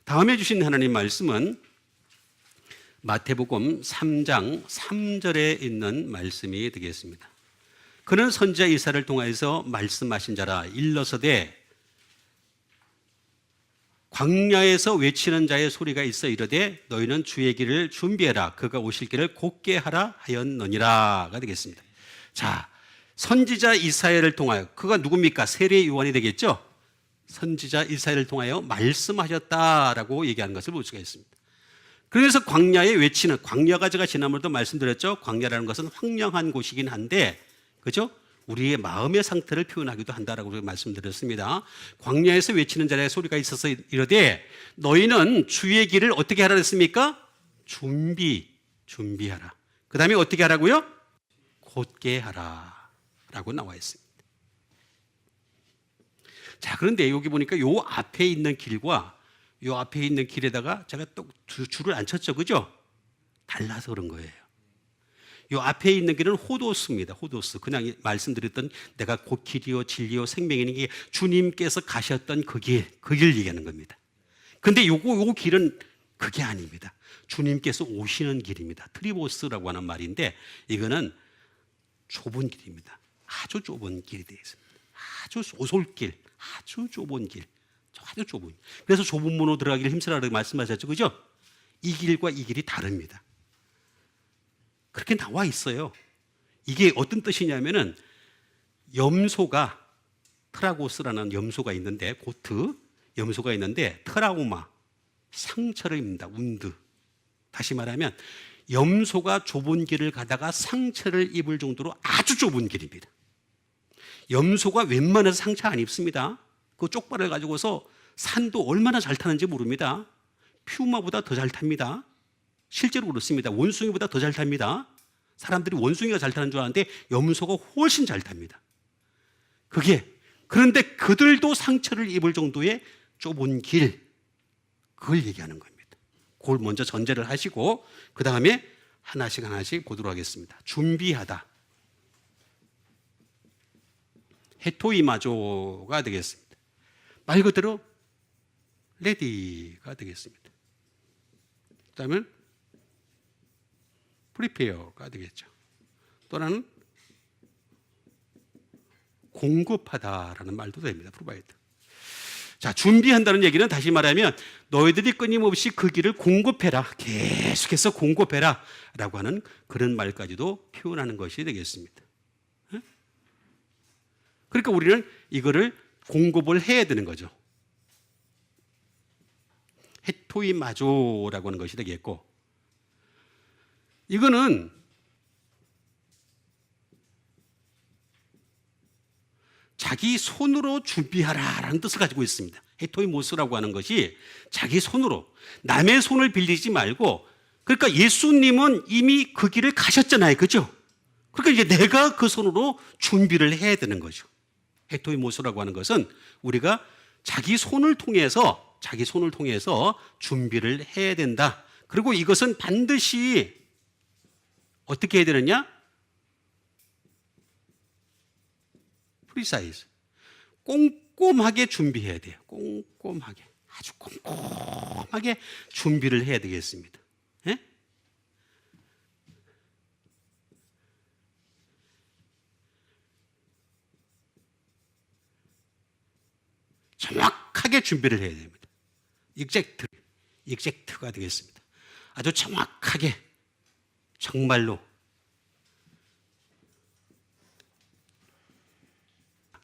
다음에 주신 하나님 말씀은 마태복음 3장 3절에 있는 말씀이 되겠습니다. 그는 선지자 이사야를 통하여서 말씀하신 자라. 일러서되 광야에서 외치는 자의 소리가 있어 이르되 너희는 주의 길을 준비해라. 그가 오실 길을 곧게 하라 하였느니라가 되겠습니다. 자, 선지자 이사야를 통하여, 그가 누굽니까? 세례 요한이 되겠죠? 선지자 이사야를 통하여 말씀하셨다라고 얘기하는 것을 볼 수가 있습니다. 그래서 광야에 외치는, 광야가 제가 지난번에도 말씀드렸죠. 광야라는 것은 황량한 곳이긴 한데, 그죠? 우리의 마음의 상태를 표현하기도 한다라고 말씀드렸습니다. 광야에서 외치는 자의 소리가 있어서 이르되 너희는 주의 길을 어떻게 하라 했습니까? 준비하라. 그 다음에 어떻게 하라고요? 곧게 하라 라고 나와 있습니다. 자, 그런데 여기 보니까 요 앞에 있는 길과 요 앞에 있는 길에다가 제가 또 줄을 안 쳤죠, 그죠? 달라서 그런 거예요. 요 앞에 있는 길은 호도스입니다. 호도스. 그냥 말씀드렸던 내가 곧 길이요 진리요 생명이는 게 주님께서 가셨던 그 길 얘기하는 겁니다. 근데 요 길은 그게 아닙니다. 주님께서 오시는 길입니다. 트리보스라고 하는 말인데 이거는 좁은 길입니다. 아주 좁은 길이 되어 있습니다. 아주 오솔길, 아주 좁은 길, 아주 좁은. 그래서 좁은 문으로 들어가기를 힘쓰라고 말씀하셨죠, 그죠? 이 길과 이 길이 다릅니다. 그렇게 나와 있어요. 이게 어떤 뜻이냐면은 염소가, 트라고스라는 염소가 있는데, 고트 염소가 있는데 트라우마, 상처를 입는다. 운드. 다시 말하면 염소가 좁은 길을 가다가 상처를 입을 정도로 아주 좁은 길입니다. 염소가 웬만해서 상처 안 입습니다. 그 쪽발을 가지고서 산도 얼마나 잘 타는지 모릅니다. 퓨마보다 더 잘 탑니다. 실제로 그렇습니다. 원숭이보다 더 잘 탑니다. 사람들이 원숭이가 잘 타는 줄 아는데 염소가 훨씬 잘 탑니다. 그런데 그들도 상처를 입을 정도의 좁은 길, 그걸 얘기하는 겁니다. 그걸 먼저 전제를 하시고 그 다음에 하나씩 보도록 하겠습니다. 준비하다. 헤토이마조가 되겠습니다. 말 그대로 레디가 되겠습니다. 그 다음에 프리페어가 되겠죠. 또는 공급하다라는 말도 됩니다. 프로바이드. 자, 준비한다는 얘기는 다시 말하면 너희들이 끊임없이 그 길을 공급해라. 계속해서 공급해라. 라고 하는 그런 말까지도 표현하는 것이 되겠습니다. 그러니까 우리는 이거를 공급을 해야 되는 거죠. 헤토이마조라고 하는 것이 되겠고, 이거는 자기 손으로 준비하라라는 뜻을 가지고 있습니다. 헤토이모스라고 하는 것이 자기 손으로, 남의 손을 빌리지 말고, 그러니까 예수님은 이미 그 길을 가셨잖아요, 그죠? 그러니까 이제 내가 그 손으로 준비를 해야 되는 거죠. 헤토이모스라고 하는 것은 우리가 자기 손을 통해서 준비를 해야 된다. 그리고 이것은 반드시 어떻게 해야 되느냐? 프리사이즈. 꼼꼼하게 준비해야 돼요. 꼼꼼하게. 아주 꼼꼼하게 준비를 해야 되겠습니다. 예? 정확하게 준비를 해야 됩니다. 익젝트가 되겠습니다. 아주 정확하게, 정말로.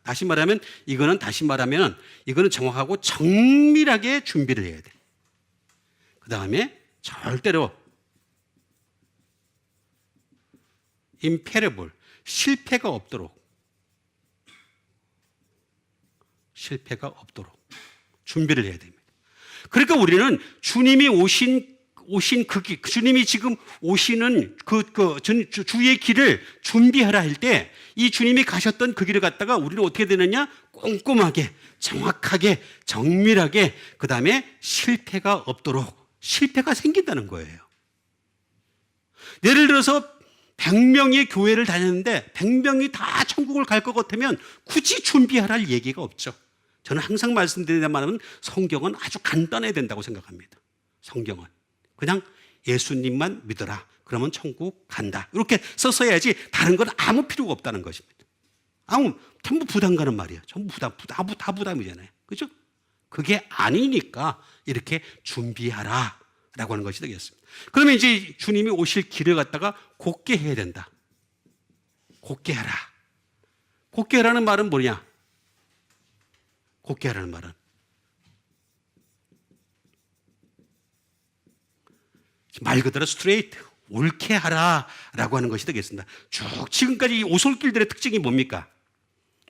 다시 말하면 이거는 정확하고 정밀하게 준비를 해야 돼. 그 다음에 절대로 imperable, 실패가 없도록 준비를 해야 됩니다. 그러니까 우리는 주님이 주님이 지금 오시는 주의 길을 준비하라 할 때 이 주님이 가셨던 그 길을 갖다가 우리는 어떻게 되느냐? 꼼꼼하게, 정확하게, 정밀하게, 그 다음에 실패가 없도록, 실패가 생긴다는 거예요. 예를 들어서 100명이 교회를 다녔는데 100명이 다 천국을 갈 것 같으면 굳이 준비하라 할 얘기가 없죠. 저는 항상 말씀드리는 성경은 아주 간단해야 된다고 생각합니다. 성경은 그냥 예수님만 믿어라. 그러면 천국 간다. 이렇게 썼어야지 다른 건 아무 필요가 없다는 것입니다. 전부 부담 가는 말이에요. 전부 다 부담이잖아요. 그죠? 그게 아니니까 이렇게 준비하라 라고 하는 것이 되겠습니다. 그러면 이제 주님이 오실 길을 갖다가 곧게 해야 된다. 곧게 하라. 곧게 하라는 말은 뭐냐? 곧게 하라는 말은 말 그대로 스트레이트, 옳게 하라라고 하는 것이 되겠습니다. 쭉 지금까지 이 오솔길들의 특징이 뭡니까?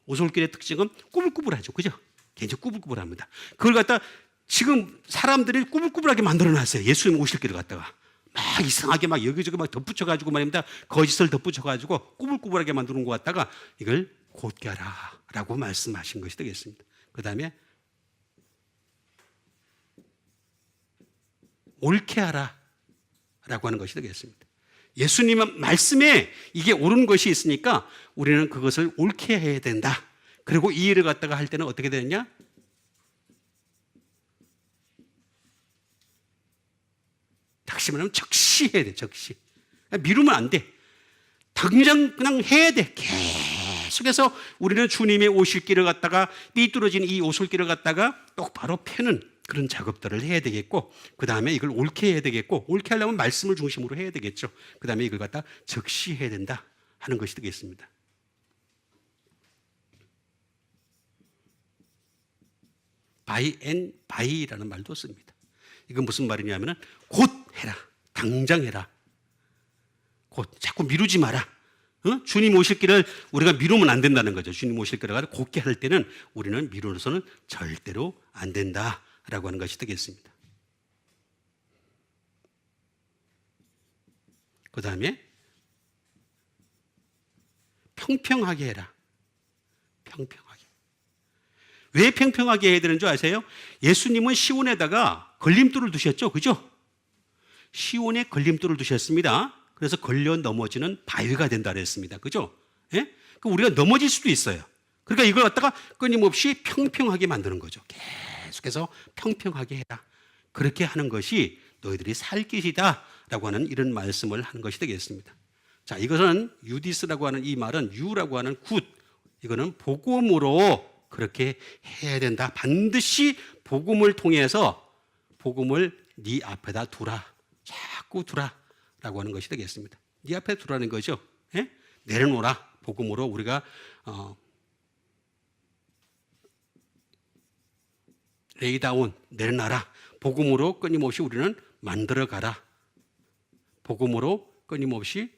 오솔길의 특징은 꾸불꾸불하죠. 그죠? 굉장히 꾸불꾸불합니다. 그걸 갖다 지금 사람들이 꾸불꾸불하게 만들어놨어요. 예수님 오실 길을 갖다가 막 이상하게 막 여기저기 막 덧붙여가지고 말입니다. 거짓을 덧붙여가지고 꾸불꾸불하게 만드는 것 같다가 이걸 곧게 하라라고 말씀하신 것이 되겠습니다. 그 다음에 옳게 하라라고 하는 것이 되겠습니다. 예수님 말씀에 이게 옳은 것이 있으니까 우리는 그것을 옳게 해야 된다. 그리고 이 일을 갖다가 할 때는 어떻게 되느냐? 다시 말하면 적시 해야 돼. 적시. 미루면 안 돼. 당장 그냥 해야 돼. 계속해서 우리는 주님의 오실 길을 갖다가 삐뚤어진 이 오솔길을 갖다가 똑바로 펴는 그런 작업들을 해야 되겠고, 그 다음에 이걸 옳게 해야 되겠고, 옳게 하려면 말씀을 중심으로 해야 되겠죠. 그 다음에 이걸 갖다 적시해야 된다 하는 것이 되겠습니다. by and by라는 말도 씁니다. 이건 무슨 말이냐면은 곧 해라, 당장 해라, 곧 자꾸 미루지 마라. 주님 오실 길을 우리가 미루면 안 된다는 거죠. 주님 오실 길을 곧게 할 때는 우리는 미루어서는 절대로 안 된다라고 하는 것이 되겠습니다. 그 다음에 평평하게 해라. 평평하게. 왜 평평하게 해야 되는 줄 아세요? 예수님은 시온에다가 걸림돌을 두셨죠. 그죠? 시온에 걸림돌을 두셨습니다. 그래서 걸려 넘어지는 바위가 된다 그랬습니다. 그죠? 예? 우리가 넘어질 수도 있어요. 그러니까 이걸 갖다가 끊임없이 평평하게 만드는 거죠. 계속해서 평평하게 해라. 그렇게 하는 것이 너희들이 살 길이다라고 하는 이런 말씀을 하는 것이 되겠습니다. 자, 이것은 유디스라고 하는 이 말은 유라고 하는 굿. 이거는 복음으로 그렇게 해야 된다. 반드시 복음을 통해서 복음을 네 앞에다 두라. 자꾸 두라. 라고 하는 것이 되겠습니다. 네 앞에 두라는 거죠. 예? 내려놓으라. 복음으로 우리가 레이다운, 내려놔라. 복음으로 끊임없이 우리는 만들어가라. 복음으로 끊임없이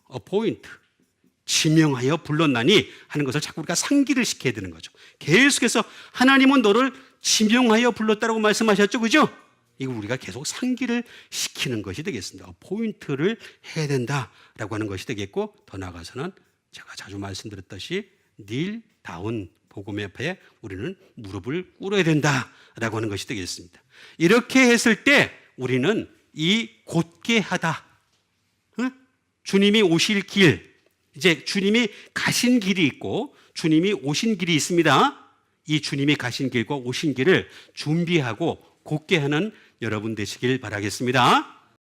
어포인트, 지명하여 불렀나니 하는 것을 자꾸 우리가 상기를 시켜야 되는 거죠. 계속해서 하나님은 너를 지명하여 불렀다고 말씀하셨죠. 그죠? 이거 우리가 계속 상기를 시키는 것이 되겠습니다. 포인트를 해야 된다라고 하는 것이 되겠고, 더 나아가서는 제가 자주 말씀드렸듯이 kneel down, 복음 앞에 우리는 무릎을 꿇어야 된다라고 하는 것이 되겠습니다. 이렇게 했을 때 우리는 이 곧게 하다, 주님이 오실 길, 이제 주님이 가신 길이 있고 주님이 오신 길이 있습니다. 이 주님이 가신 길과 오신 길을 준비하고 곧게 하는 여러분 되시길 바라겠습니다.